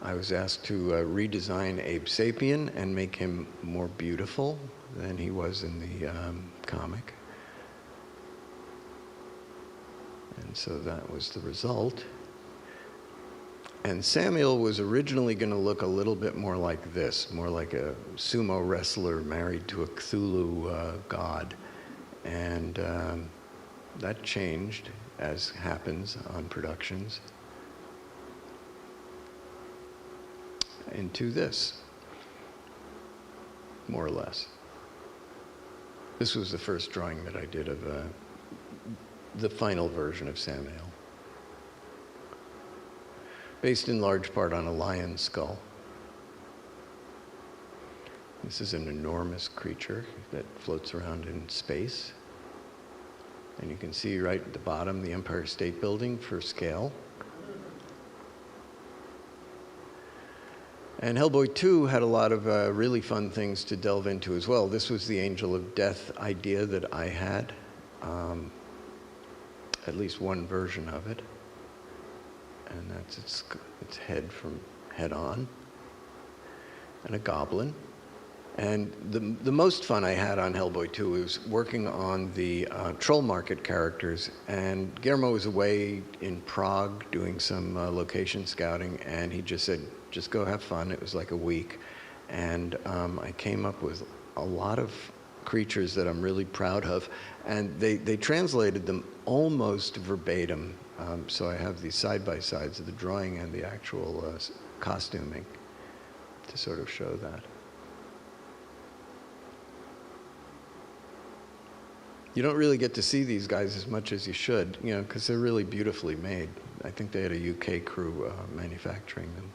A: I was asked to redesign Abe Sapien and make him more beautiful than he was in the comic. And so that was the result. And Samuel was originally going to look a little bit more like this, more like a sumo wrestler married to a Cthulhu god. And that changed, as happens on productions, into this, more or less. This was the first drawing that I did of the final version of Samuel, based in large part on a lion's skull. This is an enormous creature that floats around in space. And you can see right at the bottom the Empire State Building for scale. And Hellboy 2 had a lot of really fun things to delve into as well. This was the Angel of Death idea that I had, at least one version of it. And that's its head from head on, and a goblin. And the most fun I had on Hellboy 2 was working on the Troll Market characters. And Guillermo was away in Prague doing some location scouting, and he just said, just go have fun. It was like a week. And I came up with a lot of creatures that I'm really proud of. And they translated them almost verbatim. So I have these side-by-sides of the drawing and the actual costuming to sort of show that. You don't really get to see these guys as much as you should, you know, because they're really beautifully made. I think they had a UK crew manufacturing them.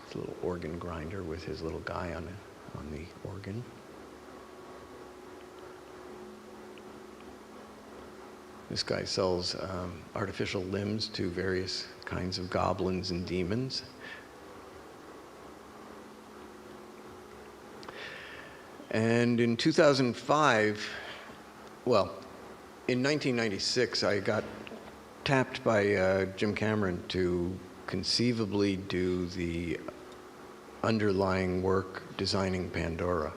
A: It's a little organ grinder with his little guy on the organ. This guy sells artificial limbs to various kinds of goblins and demons. And in 2005, well, in 1996, I got tapped by Jim Cameron to conceivably do the underlying work designing Pandora.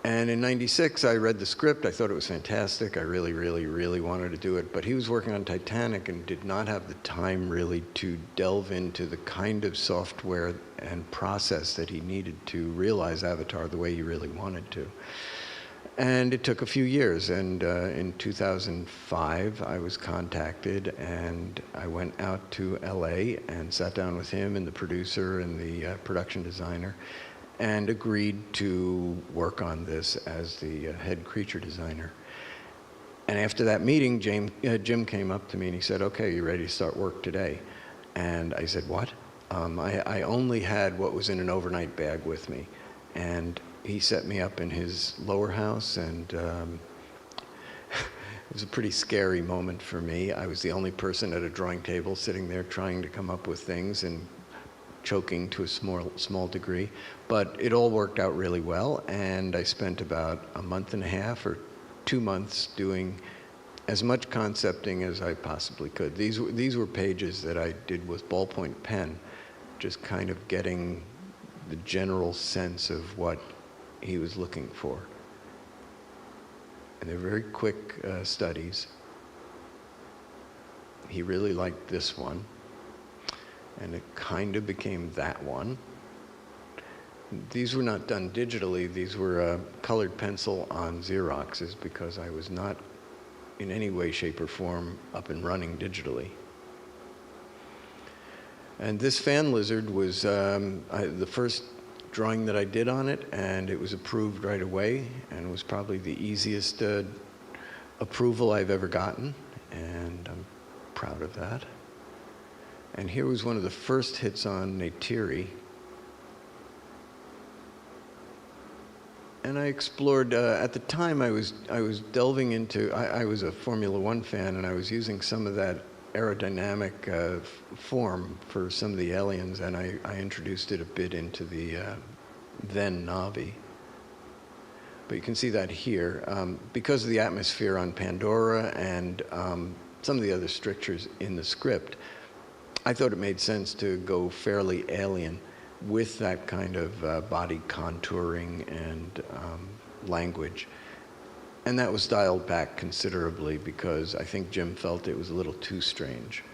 A: And in 96, I read the script. I thought it was fantastic. I really, really, really wanted to do it. But he was working on Titanic and did not have the time really to delve into the kind of software and process that he needed to realize Avatar the way he really wanted to. And it took a few years. And in 2005, I was contacted, and I went out to LA and sat down with him and the producer and the production designer, and agreed to work on this as the head creature designer. And after that meeting, Jim came up to me and he said, "Okay, you ready to start work today?" And I said, "What?" I only had what was in an overnight bag with me. And he set me up in his lower house, and it was a pretty scary moment for me. I was the only person at a drawing table sitting there trying to come up with things and choking to a small degree, but it all worked out really well, and I spent about a month and a half or 2 months doing as much concepting as I possibly could. These were pages that I did with ballpoint pen, just kind of getting the general sense of what he was looking for. And they're very quick studies. He really liked this one, and it kind of became that one. These were not done digitally. These were colored pencil on Xeroxes, because I was not in any way, shape, or form up and running digitally. And this fan lizard was the first drawing that I did on it, and it was approved right away, and was probably the easiest approval I've ever gotten, and I'm proud of that. And here was one of the first hits on Neytiri. And I explored, at the time I was delving into, I was a Formula One fan, and I was using some of that aerodynamic form for some of the aliens, and I introduced it a bit into the then Na'vi. But you can see that here. Because of the atmosphere on Pandora and some of the other strictures in the script, I thought it made sense to go fairly alien with that kind of body contouring and language. And that was dialed back considerably, because I think Jim felt it was a little too strange.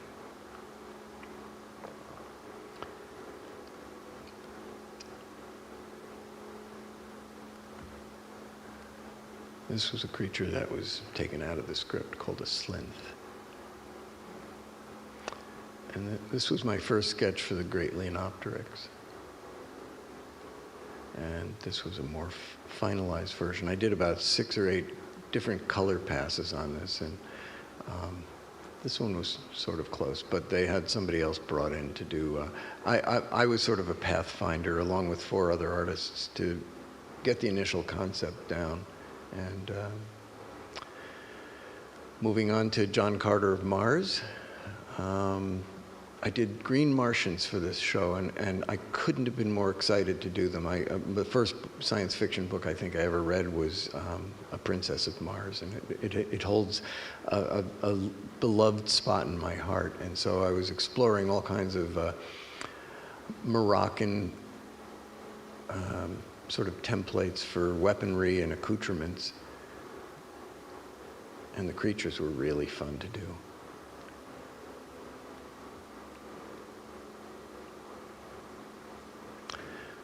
A: This was a creature that was taken out of the script called a Slinth. And this was my first sketch for the Great Leonopteryx. And this was a more finalized version. I did about 6 or 8 different color passes on this, and this one was sort of close, but they had somebody else brought in to do, I was sort of a pathfinder along with 4 other artists to get the initial concept down. And moving on to John Carter of Mars. I did Green Martians for this show, and I couldn't have been more excited to do them. The first science fiction book I think I ever read was A Princess of Mars, and it holds a beloved spot in my heart. And so I was exploring all kinds of Moroccan sort of templates for weaponry and accoutrements, and the creatures were really fun to do.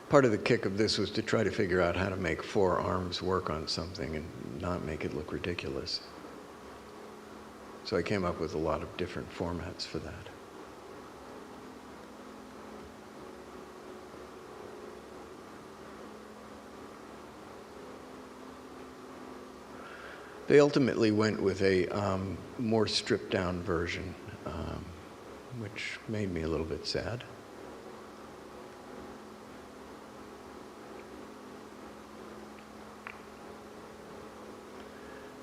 A: Part of the kick of this was to try to figure out how to make 4 arms work on something and not make it look ridiculous. So I came up with a lot of different formats for that. They ultimately went with a more stripped-down version, which made me a little bit sad.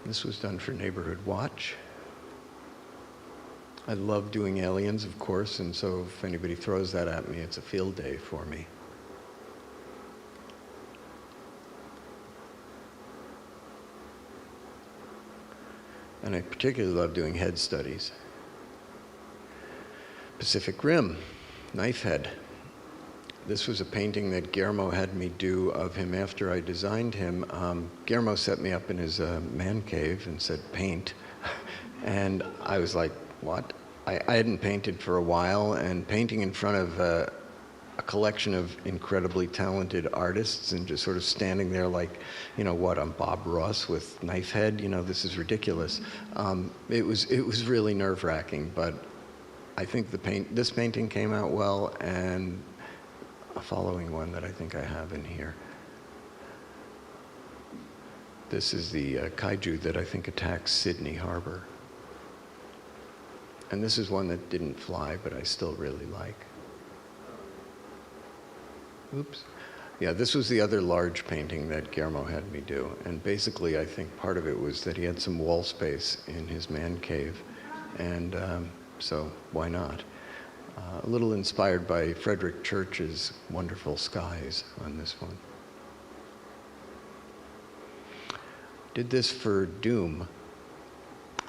A: This was done for Neighborhood Watch. I love doing aliens, of course, and so if anybody throws that at me, it's a field day for me. And I particularly love doing head studies. Pacific Rim, knife head. This was a painting that Guillermo had me do of him after I designed him. Guillermo set me up in his man cave and said, paint. And I was like, what? I hadn't painted for a while, and painting in front of a collection of incredibly talented artists and just sort of standing there like, you know what, I'm Bob Ross with knife head, you know, this is ridiculous. It was really nerve-wracking, but I think this painting came out well, and a following one that I think I have in here. This is the kaiju that I think attacks Sydney Harbor. And this is one that didn't fly, but I still really like. Oops. Yeah, this was the other large painting that Guillermo had me do. And basically, I think part of it was that he had some wall space in his man cave. And so why not? A little inspired by Frederick Church's Wonderful Skies on this one. Did this for Doom.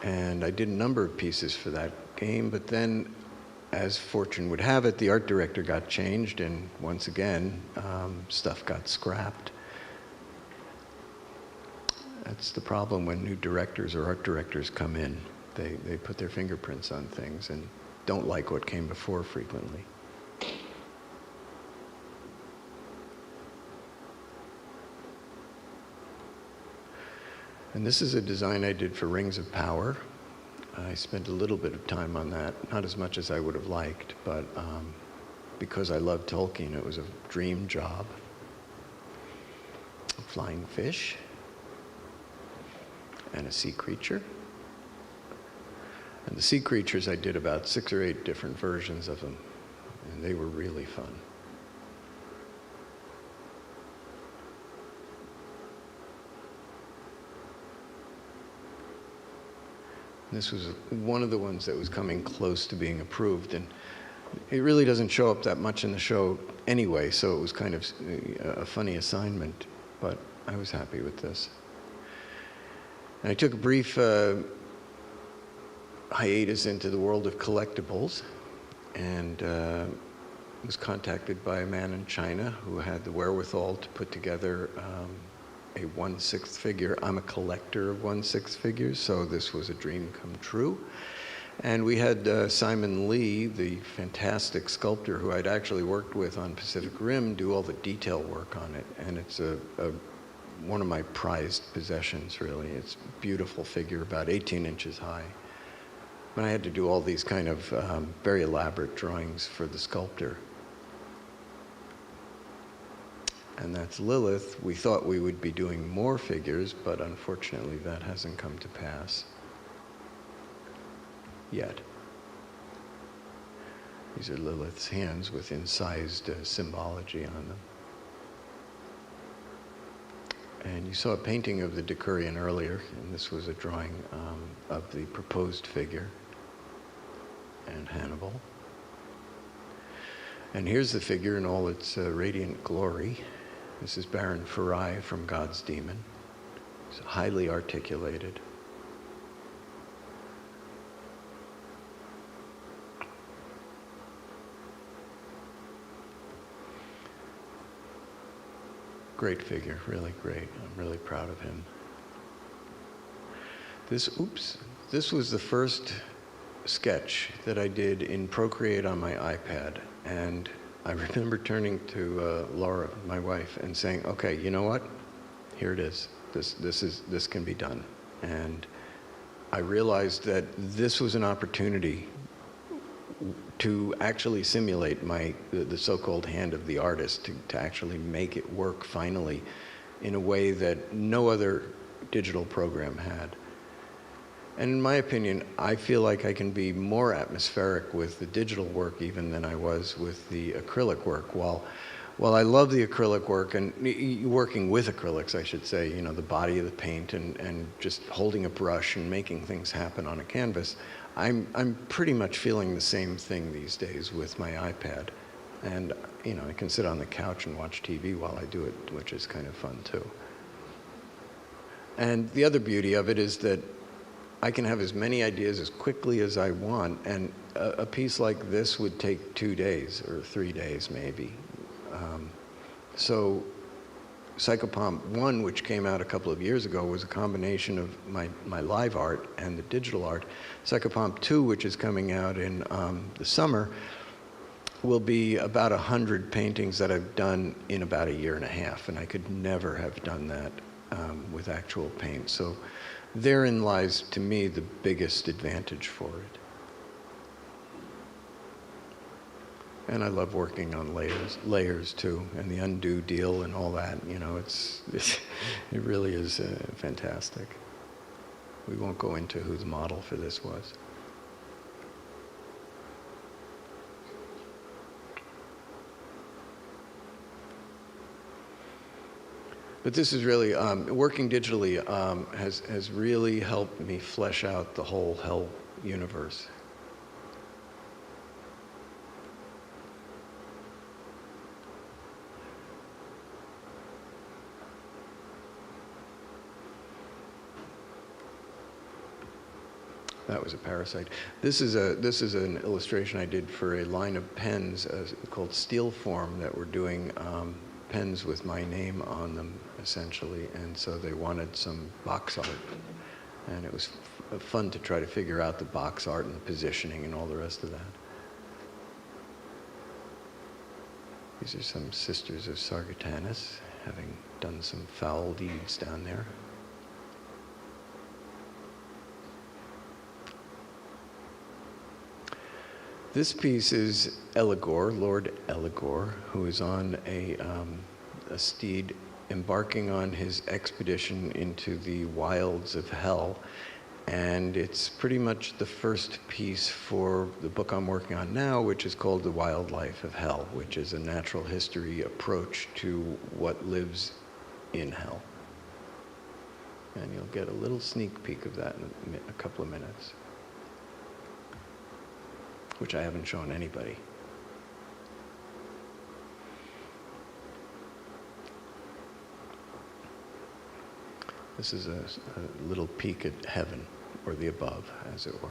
A: And I did a number of pieces for that game, but then, as fortune would have it, the art director got changed, and once again, stuff got scrapped. That's the problem when new directors or art directors come in. They put their fingerprints on things and don't like what came before frequently. And this is a design I did for Rings of Power. I spent a little bit of time on that, not as much as I would have liked, but because I love Tolkien, it was a dream job. A flying fish and a sea creature. And the sea creatures, I did about 6 or 8 different versions of them, and they were really fun. This was one of the ones that was coming close to being approved, and it really doesn't show up that much in the show anyway, so it was kind of a funny assignment, but I was happy with this. And I took a brief hiatus into the world of collectibles, and was contacted by a man in China who had the wherewithal to put together a 1/6 figure. I'm a collector of 1/6 figures, so this was a dream come true. And we had Simon Lee, the fantastic sculptor who I'd actually worked with on Pacific Rim, do all the detail work on it. And it's one of my prized possessions, really. It's a beautiful figure, about 18 inches high. But I had to do all these kind of very elaborate drawings for the sculptor. And that's Lilith. We thought we would be doing more figures, but unfortunately that hasn't come to pass yet. These are Lilith's hands with incised symbology on them. And you saw a painting of the Decurion earlier, and this was a drawing of the proposed figure and Hannibal. And here's the figure in all its radiant glory. This is Baron Farai from God's Demon. It's highly articulated. Great figure, really great. I'm really proud of him. This was the first sketch that I did in Procreate on my iPad. And I remember turning to Laura, my wife, and saying, okay, you know what? Here it is. This can be done. And I realized that this was an opportunity to actually simulate the so-called hand of the artist, to actually make it work finally in a way that no other digital program had. And in my opinion, I feel like I can be more atmospheric with the digital work even than I was with the acrylic work. While I love the acrylic work and working with acrylics, I should say, you know, the body of the paint and just holding a brush and making things happen on a canvas, I'm pretty much feeling the same thing these days with my iPad. And, you know, I can sit on the couch and watch TV while I do it, which is kind of fun too. And the other beauty of it is that I can have as many ideas as quickly as I want, and a piece like this would take 2 days or 3 days maybe. So Psychopomp 1, which came out a couple of years ago, was a combination of my live art and the digital art. Psychopomp 2, which is coming out in the summer, will be about 100 paintings that I've done in about 1.5 years, and I could never have done that with actual paint. So therein lies, to me, the biggest advantage for it. And I love working on layers too, and the undo deal and all that. You know, it really is fantastic. We won't go into who the model for this was. But this is really, working digitally has really helped me flesh out the whole hell universe. That was a parasite. This is an illustration I did for a line of pens called Steel Form that were doing pens with my name on them, essentially, and so they wanted some box art. And it was fun to try to figure out the box art and positioning and all the rest of that. These are some sisters of Sargatanas, having done some foul deeds down there. This piece is Eligor, Lord Eligor, who is on a steed embarking on his expedition into the wilds of hell. And it's pretty much the first piece for the book I'm working on now, which is called The Wildlife of Hell, which is a natural history approach to what lives in hell. And you'll get a little sneak peek of that in a couple of minutes, which I haven't shown anybody. This is a little peek at heaven, or the above, as it were.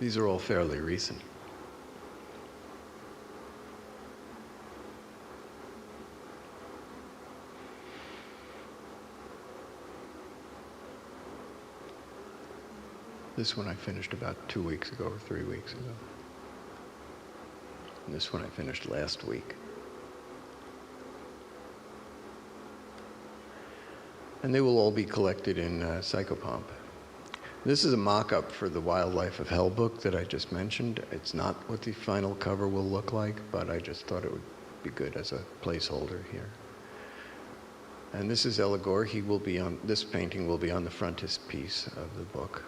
A: These are all fairly recent. This one I finished about 2 weeks ago or 3 weeks ago. And this one I finished last week. And they will all be collected in Psychopomp. This is a mock-up for the Wildlife of Hell book that I just mentioned. It's not what the final cover will look like, but I just thought it would be good as a placeholder here. And this is Eligor. He will be on, this painting will be on the frontispiece of the book.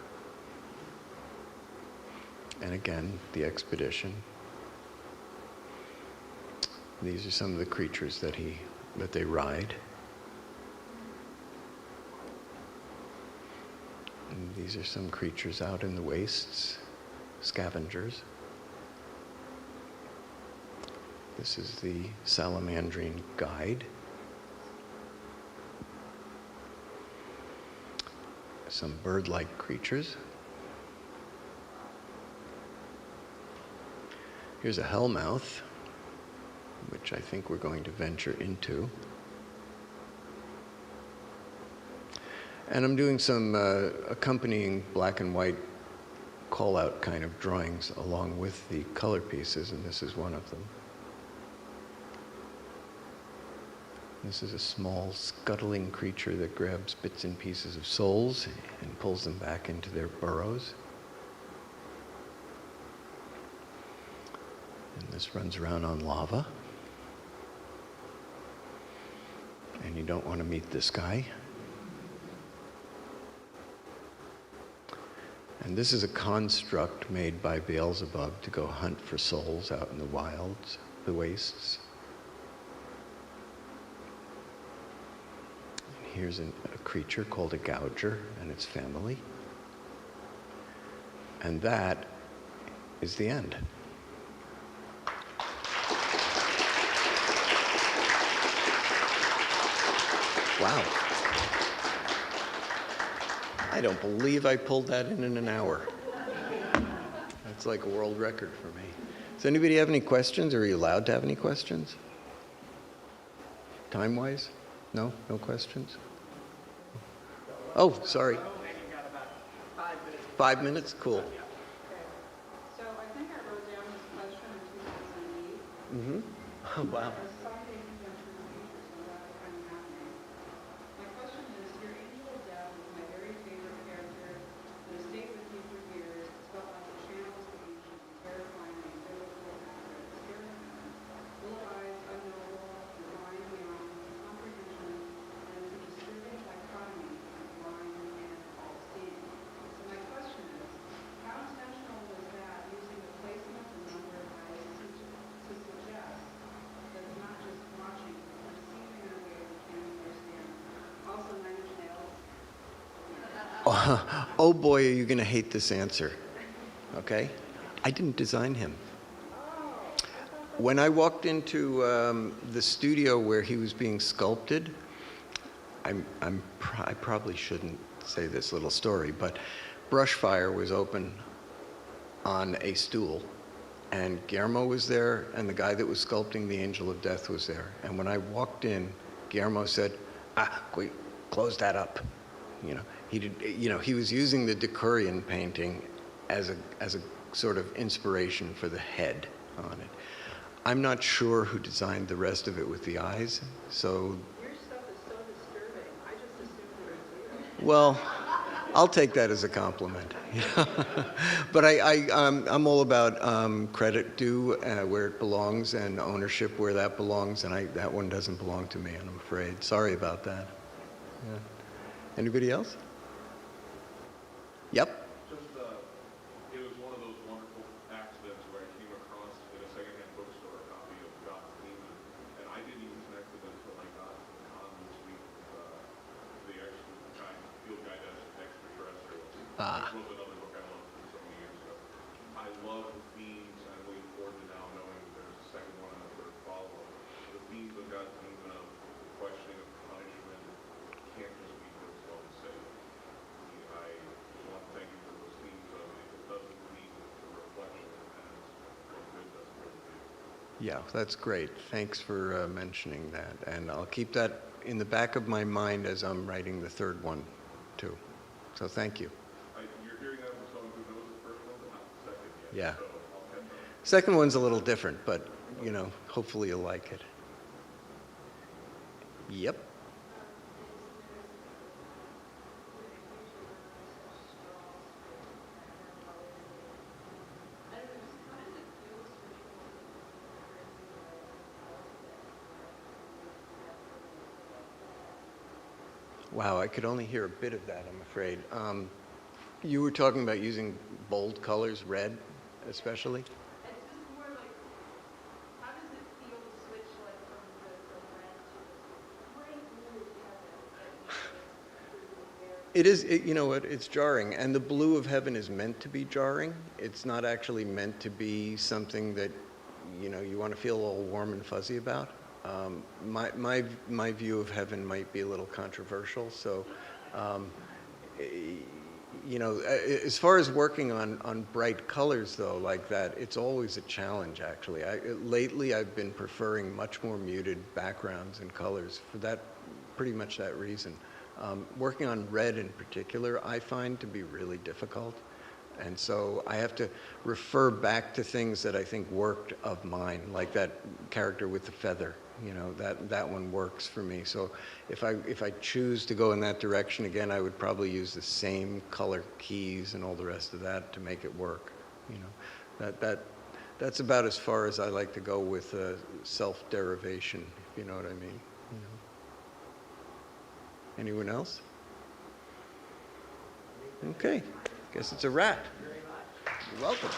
A: And again, the expedition. These are some of the creatures that they ride. And these are some creatures out in the wastes, scavengers. This is the Salamandrine Guide. Some bird-like creatures. Here's a hellmouth, which I think we're going to venture into. And I'm doing some accompanying black and white call-out kind of drawings along with the color pieces, and this is one of them. This is a small scuttling creature that grabs bits and pieces of souls and pulls them back into their burrows. And this runs around on lava. And you don't want to meet this guy. And this is a construct made by Beelzebub to go hunt for souls out in the wilds, the wastes. And here's a creature called a gouger and its family. And that is the end. Wow. I don't believe I pulled that in an hour. That's like a world record for me. Does anybody have any questions? Are you allowed to have any questions? Time-wise? No? No questions? Oh, sorry. 5 minutes? Cool.
B: Okay. So I think I wrote down this question in 2008.
A: Mm-hmm. Oh, wow.
B: There's something went through the features and that kind of happening. My question is, your Angel of Death is my very favorite character that has stayed with me for years. It's felt like it channels the ancient, terrifying, biblical accurate spirit. Little eyes, unknowable, divine beyond comprehension, and it's a disturbing dichotomy of blind and all seeing. So my question is, how intentional was that using the placement and number of eyes to suggest that it's not just watching, but perceiving in a way we can't understand? Also, Nine Inch Nails.
A: Oh boy, are you going to hate this answer. Okay? I didn't design him. When I walked into the studio where he was being sculpted, I probably shouldn't say this little story, but brush fire was open on a stool, and Guillermo was there, and the guy that was sculpting the Angel of Death was there. And when I walked in, Guillermo said, wait, close that up. You know, he was using the Decurion painting as a sort of inspiration for the head on it. I'm not sure who designed the rest of it with the eyes, so.
B: Your stuff is so disturbing. I just assumed it was you.
A: Well, I'll take that as a compliment. But I'm all about credit due where it belongs and ownership where that belongs, and that one doesn't belong to me, I'm afraid. Sorry about that. Yeah. Anybody else? Yep.
C: Just, it was one of those wonderful accidents where I came across in a secondhand bookstore a copy of God's Demon, and I didn't even connect with it until I got to the con this week with the field guide as extraterrestrials. Which was another book I loved from so many years ago. I love the themes, and I'm looking forward to now knowing that there's a second one and a third follow-up. The themes of God's Demon of questioning of punishment can't just be for its own sake. I just want to thank you for those themes of it doesn't need the reflection as what good doesn't really do.
A: Yeah, that's great. Thanks for mentioning that. And I'll keep that in the back of my mind as I'm writing the third one, too. So thank you.
C: You're hearing that from someone who knows the first one, but not the second yet.
A: Yeah.
C: So I'll catch up.
A: Second one's a little different, but, hopefully you'll like it. Yep. Wow, I could only hear a bit of that, I'm afraid. You were talking about using bold colors, red especially?
D: It's just more like, how does it feel to switch like from the red to this bright blue heaven?
A: It is, you know what, it's jarring. And the blue of heaven is meant to be jarring. It's not actually meant to be something that, you want to feel all warm and fuzzy about. My view of heaven might be a little controversial. So, as far as working on bright colors, though, like that, it's always a challenge, actually. Lately, I've been preferring much more muted backgrounds and colors for pretty much that reason. Working on red in particular, I find to be really difficult. And so I have to refer back to things that I think worked of mine, like that character with the feather. That one works for me. So if I choose to go in that direction again, I would probably use the same color keys and all the rest of that to make it work. That's about as far as I like to go with self-derivation, if you know what I mean. Anyone else? Okay, guess it's a wrap. You're welcome.